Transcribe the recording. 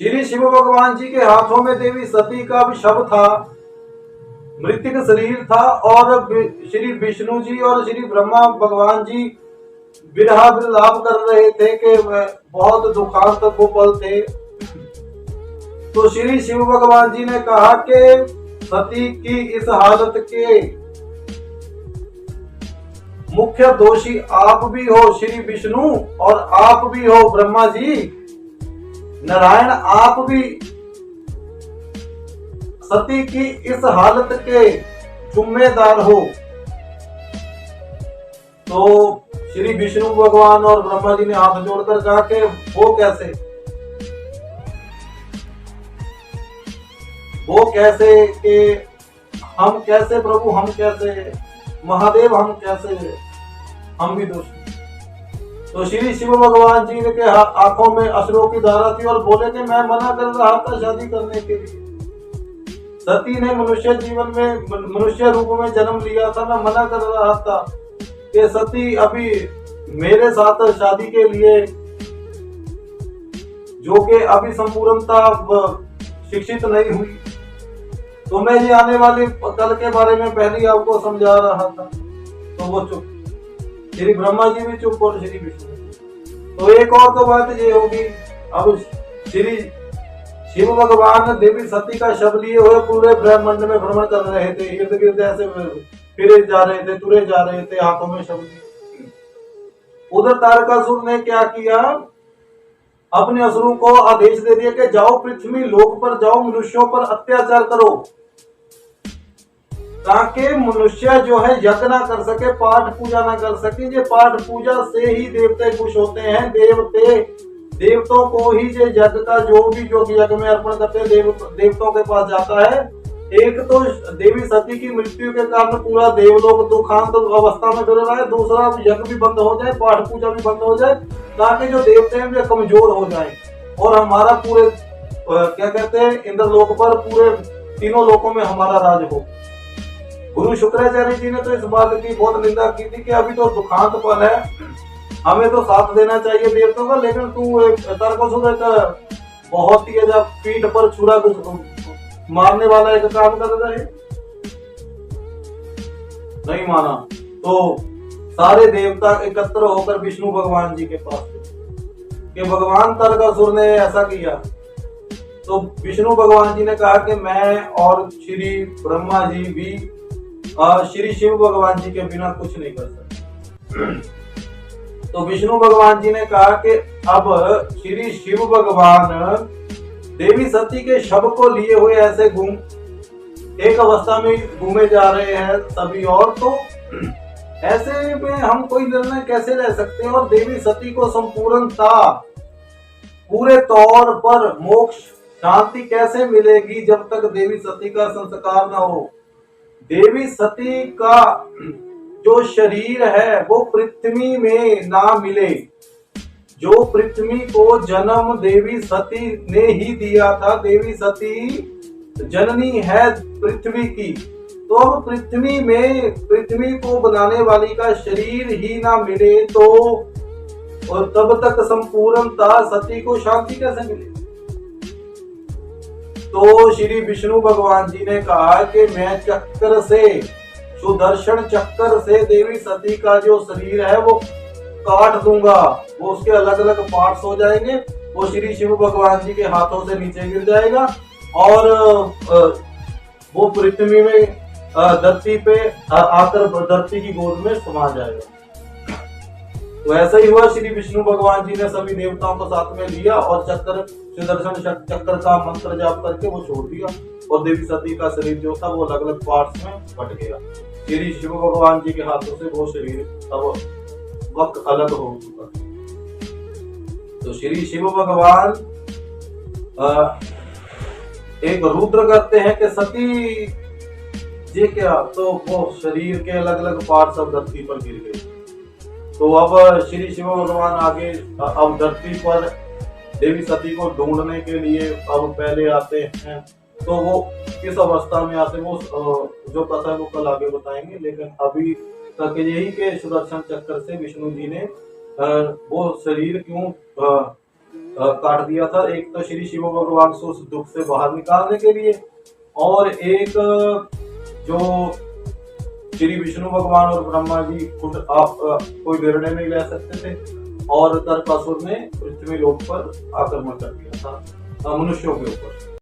श्री शिव भगवान जी के हाथों में देवी सती का भी शव था, मृतिक शरीर था, और श्री विष्णु जी और श्री ब्रह्मा भगवान जी विरह विलाप कर रहे थे कि बहुत दुखांत वो पल थे। तो श्री शिव भगवान जी ने कहा कि सती की इस हालत के मुख्य दोषी आप भी हो श्री विष्णु, और आप भी हो ब्रह्मा जी, नारायण, आप भी सती की इस हालत के जिम्मेदार हो। तो श्री विष्णु भगवान और ब्रह्मा जी ने हाथ जोड़कर कहा कि वो कैसे कि हम कैसे प्रभु, हम कैसे महादेव, हम कैसे, हम भी दोषी। तो श्री शिव भगवान जी के आंखों में अश्रुओं की धारा थी और बोले कि मैं मना कर रहा था शादी करने के लिए। सती ने मनुष्य जीवन में मनुष्य रूप में जन्म लिया था, मैं मना कर रहा था कि सती अभी मेरे साथ शादी के लिए, जो कि अभी संपूर्णता शिक्षित नहीं हुई, तो मैं ये आने वाले कल के बारे में पहले ही आपको समझा रहा था। तो वो चुप, श्री ब्रह्मा जी भी चुप और श्री विष्णु। तो एक और तो बात ये होगी, अब श्री शिव भगवान देवी सती का शव लिए हुए पूरे ब्रह्मांड में भ्रमण कर रहे थे, इर्द गिर्द ऐसे फिरे जा रहे थे, तुरे जा रहे थे, हाथों में शव लिए। उधर तारकासुर ने क्या किया, अपने असुरों को आदेश दे दिया कि जाओ पृथ्वी लोक पर जाओ, मनुष्यों पर अत्याचार करो, ताकि मनुष्य जो है यज्ञ ना कर सके, पाठ पूजा ना कर सके। ये पाठ पूजा से ही देवते खुश होते हैं। देवतों को ही ये यज्ञ का जो भी यज्ञ में अर्पण करते हैं देवतों के पास जाता है। एक तो देवी सती की मृत्यु के कारण पूरा देवलोक दुखांत अवस्था में फिर रहा है, दूसरा यज्ञ भी बंद हो जाए, पाठ पूजा भी बंद हो जाए, ताकि जो देवते हैं वे कमजोर हो जाएं और हमारा पूरे क्या कहते हैं इंद्रलोक पर पूरे तीनों लोकों में हमारा राज हो। गुरु शुक्राचार्य जी ने तो इस बात की बहुत निंदा की थी कि अभी तो दुखांत पल है, हमें तो साथ देना चाहिए देवताओं का, लेकिन तू तारकासुर बहुत ही पीठ पर छुरा मारने वाला एक काम कर रहे, नहीं माना। तो सारे देवता एकत्र होकर विष्णु भगवान जी के पास कि भगवान तारकासुर ने ऐसा किया। तो विष्णु भगवान जी ने कहा कि मैं और श्री ब्रह्मा जी भी श्री शिव भगवान जी के बिना कुछ नहीं कर सकते। तो विष्णु भगवान जी ने कहा कि अब श्री शिव भगवान देवी सती के शव को लिए हुए ऐसे एक अवस्था में घूमे जा रहे हैं सभी, और तो ऐसे में हम कोई निर्णय कैसे ले सकते हैं, और देवी सती को संपूर्णता पूरे तौर पर मोक्ष शांति कैसे मिलेगी जब तक देवी सती का संस्कार न हो। देवी सती का जो शरीर है वो पृथ्वी में ना मिले, जो पृथ्वी को जन्म देवी सती ने ही दिया था, देवी सती जननी है पृथ्वी की, तो अब पृथ्वी में पृथ्वी को बनाने वाली का शरीर ही ना मिले तो और तब तक संपूर्णता सती को शांति कैसे मिले। तो श्री विष्णु भगवान जी ने कहा कि मैं चक्कर से, सुदर्शन चक्कर से देवी सती का जो शरीर है वो काट दूंगा, वो उसके अलग अलग पार्ट्स हो जाएंगे, वो श्री शिव भगवान जी के हाथों से नीचे गिर जाएगा और वो पृथ्वी में धरती पे आकर धरती की गोद में समा जाएगा। तो ऐसा ही हुआ, श्री विष्णु भगवान जी ने सभी देवताओं को साथ में लिया और चक्कर सुदर्शन चक्कर का मंत्र जाप करके वो छोड़ दिया और देवी सती का शरीर जो था वो अलग अलग पार्ट्स में बट गया। श्री शिव भगवान जी के हाथों से वो शरीर अब वक्त अलग हो चुका। तो श्री शिव भगवान एक रुद्र करते हैं कि सती जी क्या, तो वो शरीर के अलग अलग पार्ट्स अब धरती पर गिर गए। तो अब श्री शिव भगवान आगे अब धरती पर देवी सती को ढूंढने के लिए अब पहले आते हैं। तो वो किस अवस्था में आते हैं वो जो कथा है वो कल आगे बताएंगे, लेकिन अभी तक यही के सुदर्शन चक्कर से विष्णु जी ने वो शरीर क्यों काट दिया था। एक तो श्री शिव भगवान को उस दुख से बाहर निकालने के लिए, और एक जो श्री विष्णु भगवान और ब्रह्मा जी खुद आप कोई निर्णय नहीं ले सकते थे, और तर्कासुर ने पृथ्वी लोक पर आक्रमण कर दिया था मनुष्यों के ऊपर।